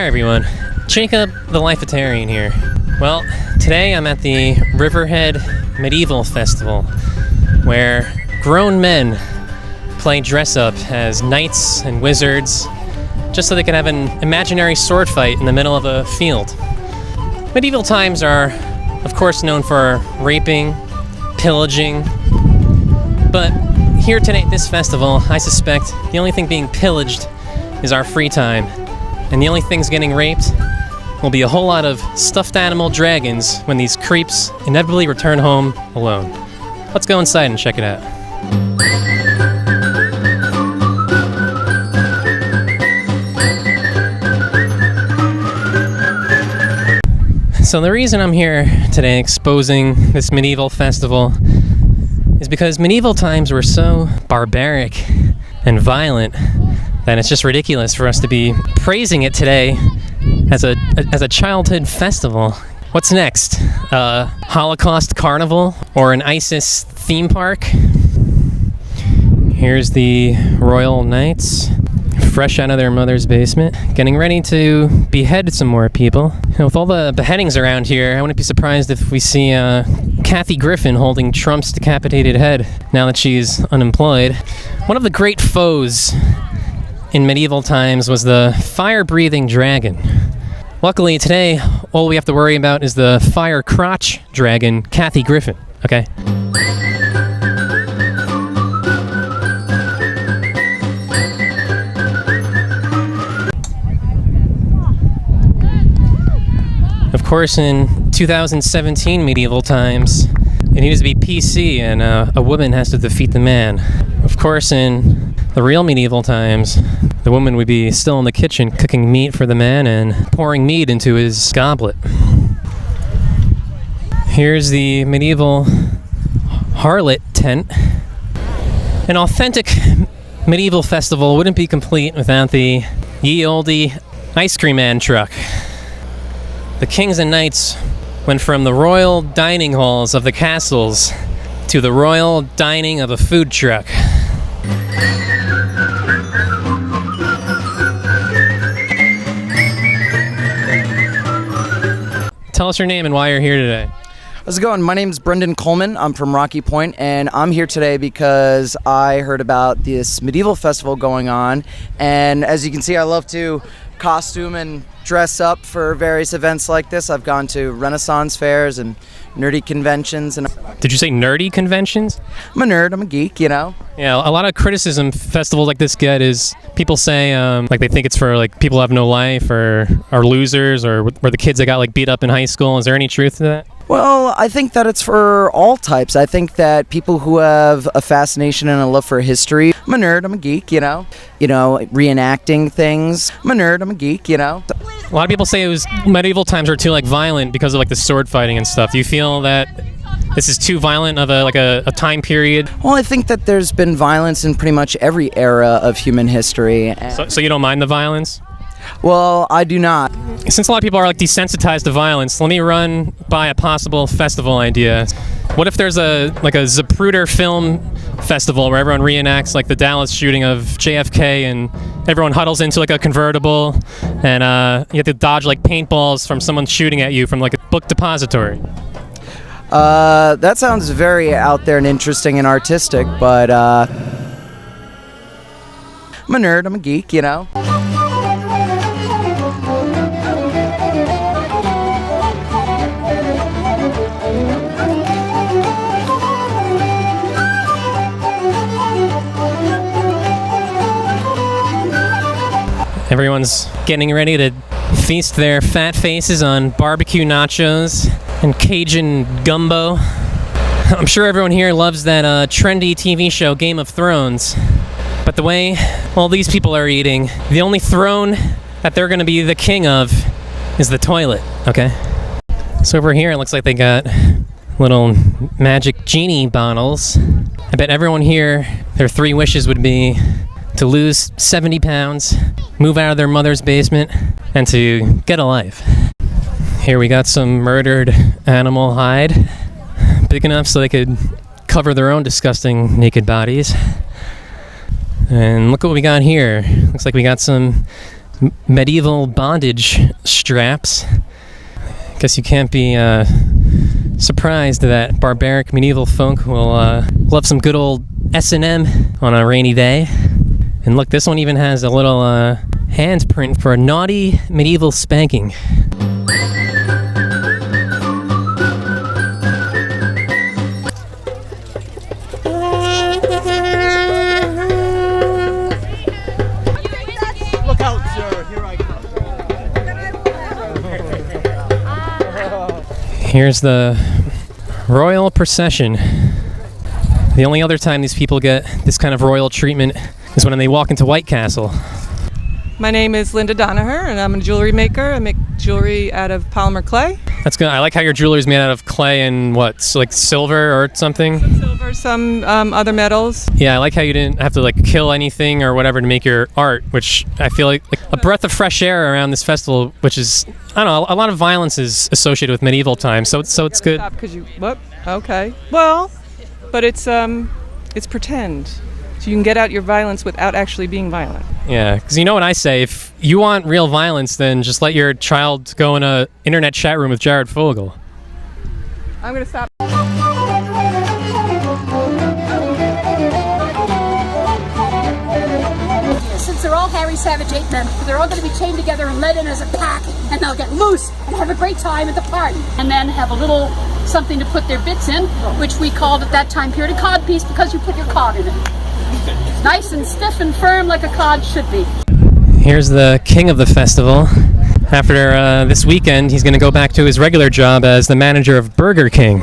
Hi everyone, Jacob the Lifetarian here. Well, today I'm at the Riverhead Medieval Festival, where grown men play dress-up as knights and wizards, just so they can have an imaginary sword fight in the middle of a field. Medieval times are, of course, known for raping, pillaging, but here today at this festival, I suspect the only thing being pillaged is our free time, and the only things getting raped will be a whole lot of stuffed animal dragons when these creeps inevitably return home alone. Let's go inside and check it out. So the reason I'm here today exposing this medieval festival is because medieval times were so barbaric and violent that it's just ridiculous for us to be praising it today as a childhood festival. What's next? A Holocaust carnival or an ISIS theme park? Here's the Royal Knights, fresh out of their mother's basement, getting ready to behead some more people. With all the beheadings around here, I wouldn't be surprised if we see Kathy Griffin holding Trump's decapitated head now that she's unemployed. One of the great foes in medieval times was the fire-breathing dragon. Luckily, today, all we have to worry about is the fire-crotch dragon, Kathy Griffin, okay? Of course, in 2017 medieval times, it needs to be PC and a woman has to defeat the man. Of course, in the real medieval times, the woman would be still in the kitchen cooking meat for the man and pouring meat into his goblet. Here's the medieval Harlot tent. An authentic medieval festival wouldn't be complete without the ye olde ice cream man truck. The kings and knights went from the royal dining halls of the castles to the royal dining of a food truck. Tell us your name and why you're here today. How's it going? My name's Brendan Coleman. I'm from Rocky Point, and I'm here today because I heard about this medieval festival going on. And as you can see, I love to costume and dress up for various events like this. I've gone to Renaissance fairs and nerdy conventions. And Did you say nerdy conventions? I'm a nerd. I'm a geek, you know? Yeah, a lot of criticism festivals like this get is people say like they think it's for like people who have no life or are losers or the kids that got like beat up in high school. Is there any truth to that? Well, I think that it's for all types. I think that people who have a fascination and a love for history. I'm a nerd. I'm a geek, you know? Reenacting things. I'm a nerd. I'm a geek, you know? A lot of people say it was medieval times are too like violent because of like the sword fighting and stuff. Do you feel that this is too violent of a time period? Well, I think that there's been violence in pretty much every era of human history. So you don't mind the violence? Well, I do not. Since a lot of people are like desensitized to violence, let me run by a possible festival idea. What if there's a Zapruder film festival where everyone reenacts like the Dallas shooting of JFK and everyone huddles into like a convertible and you have to dodge like paintballs from someone shooting at you from like a book depository? That sounds very out there and interesting and artistic, but I'm a nerd. I'm a geek, you know? Everyone's getting ready to feast their fat faces on barbecue nachos and Cajun Gumbo. I'm sure everyone here loves that trendy TV show Game of Thrones. But the way all these people are eating, the only throne that they're going to be the king of is the toilet, okay? So over here it looks like they got little magic genie bottles. I bet everyone here, their 3 wishes would be to lose 70 pounds, move out of their mother's basement, and to get a life. Here we got some murdered animal hide, big enough so they could cover their own disgusting naked bodies. And look what we got here. Looks like we got some medieval bondage straps. Guess you can't be surprised that barbaric medieval folk will love some good old S&M on a rainy day. And look, this one even has a little handprint for a naughty medieval spanking. Look out, sir. Here I come. Here's the royal procession. The only other time these people get this kind of royal treatment is when they walk into White Castle. My name is Linda Donaher, and I'm a jewelry maker. I make jewelry out of polymer clay. That's good. I like how your jewelry is made out of clay and what, so like silver or something? Some silver, some other metals. Yeah, I like how you didn't have to like kill anything or whatever to make your art, which I feel like a breath of fresh air around this festival, which is, I don't know, a lot of violence is associated with medieval times, so it's good. Stop, 'cause you, what? Okay. Well, but it's pretend. So you can get out your violence without actually being violent. Yeah, because you know what I say, if you want real violence, then just let your child go in a internet chat room with Jared Fogle. I'm going to stop. Since they're all Harry Savage 8 men, they're all going to be chained together and led in as a pack, and they'll get loose and have a great time at the party. And then have a little something to put their bits in, which we called at that time period a cod piece, because you put your cod in it. Nice and stiff and firm like a cod should be. Here's the king of the festival. After this weekend, he's going to go back to his regular job as the manager of Burger King.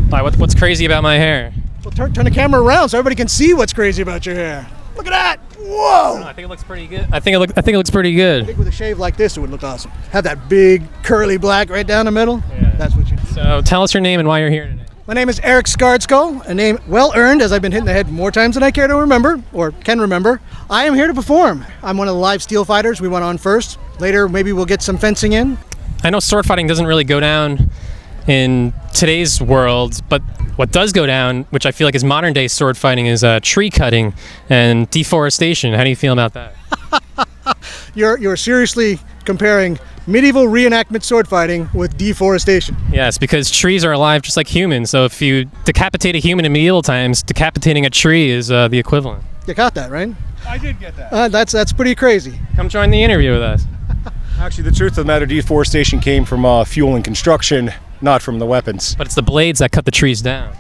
Why, what's crazy about my hair? Well, turn the camera around so everybody can see what's crazy about your hair. Look at that! Whoa! I think it looks pretty good. I think it looks pretty good. I think with a shave like this, it would look awesome. Have that big curly black right down the middle. Yeah. That's what you need. So tell us your name and why you're here today. My name is Eric Skardsko, a name well earned as I've been hitting the head more times than I care to remember, or can remember. I am here to perform. I'm one of the live steel fighters. We went on first. Later, maybe we'll get some fencing in. I know sword fighting doesn't really go down in today's world, but what does go down, which I feel like is modern day sword fighting, is tree cutting and deforestation. How do you feel about that? You're seriously comparing medieval reenactment sword fighting with deforestation. Yes, because trees are alive just like humans. So if you decapitate a human in medieval times, decapitating a tree is the equivalent. You got that, right? I did get that. That's pretty crazy. Come join the interview with us. Actually, the truth of the matter, deforestation came from fuel and construction, not from the weapons. But it's the blades that cut the trees down.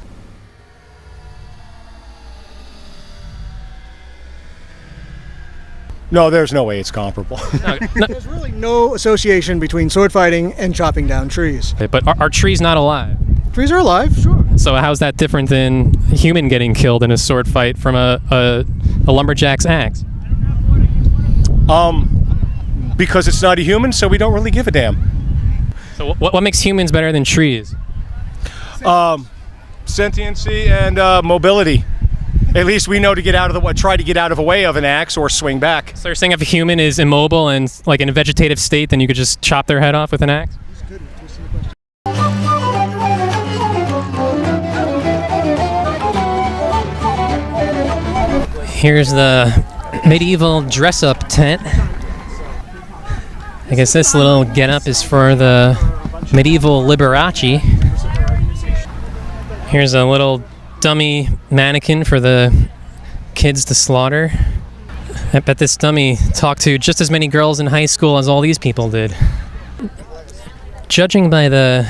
No, there's no way it's comparable. There's really no association between sword fighting and chopping down trees. But are trees not alive? Trees are alive, sure. So how's that different than a human getting killed in a sword fight from a lumberjack's axe? Because it's not a human, so we don't really give a damn. So what makes humans better than trees? Sentiency and mobility. At least we know to get out of try to get out of the way of an axe or swing back. So you're saying if a human is immobile and like in a vegetative state, then you could just chop their head off with an axe? Here's the medieval dress-up tent. I guess this little get-up is for the medieval Liberace. Here's a little dummy mannequin for the kids to slaughter. I bet this dummy talked to just as many girls in high school as all these people did. Judging by the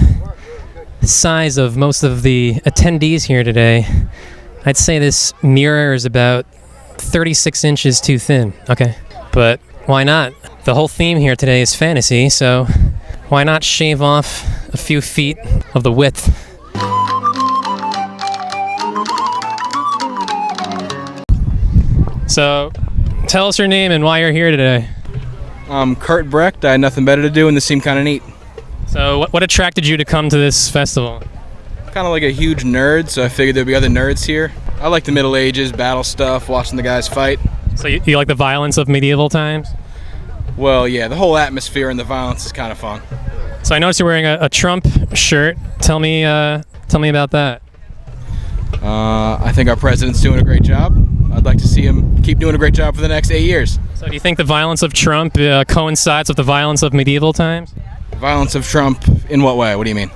size of most of the attendees here today, I'd say this mirror is about 36 inches too thin. Okay, but why not? The whole theme here today is fantasy, so why not shave off a few feet of the width? So, tell us your name and why you're here today. I'm Kurt Brecht. I had nothing better to do, and this seemed kind of neat. So, what attracted you to come to this festival? Kind of like a huge nerd, so I figured there'd be other nerds here. I like the Middle Ages, battle stuff, watching the guys fight. So, you like the violence of medieval times? Well, yeah, the whole atmosphere and the violence is kind of fun. So, I noticed you're wearing a Trump shirt. Tell me about that. I think our president's doing a great job. I'd like to see him keep doing a great job for the next 8 years. So do you think the violence of Trump coincides with the violence of medieval times? Violence of Trump in what way? What do you mean?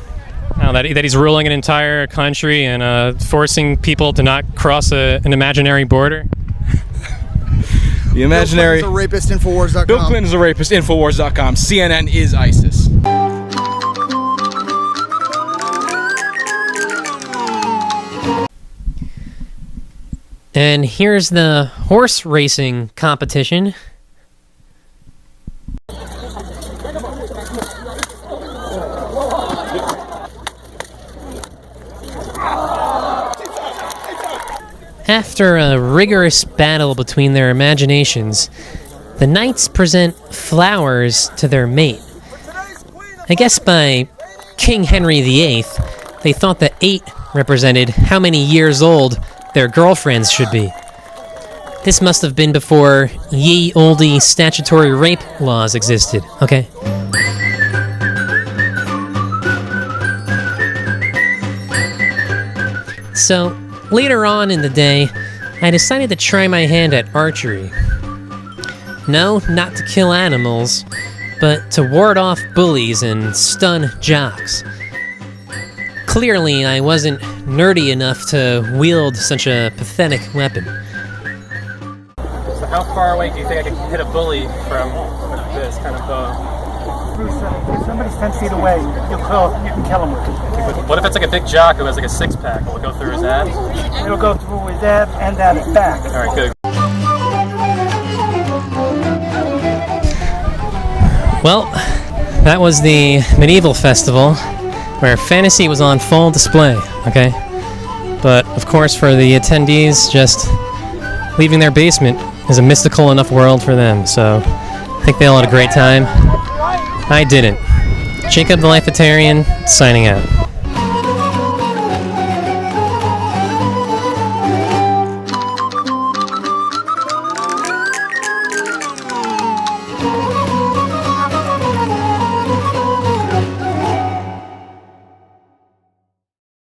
That he's ruling an entire country and forcing people to not cross an imaginary border? The imaginary. Bill Clinton's a rapist, Infowars.com. Bill Clinton's a rapist, Infowars.com. CNN is ISIS. And here's the horse racing competition. After a rigorous battle between their imaginations, the knights present flowers to their mate. I guess by King Henry VIII, they thought that 8 represented how many years old their girlfriends should be. This must have been before ye olde statutory rape laws existed, okay? So, later on in the day, I decided to try my hand at archery. No, not to kill animals, but to ward off bullies and stun jocks. Clearly, I wasn't nerdy enough to wield such a pathetic weapon. So how far away do you think I could hit a bully from this kind of bow? Bruce, if somebody's 10 feet away, you can kill him with it. What if it's like a big jock who has like a six-pack? Will it go through his abs? It'll go through his abs and down his back. All right, good. Well, that was the medieval festival where fantasy was on full display, okay? But, of course, for the attendees, just leaving their basement is a mystical enough world for them, so I think they all had a great time. I didn't. Jacob the Lifetarian, signing out.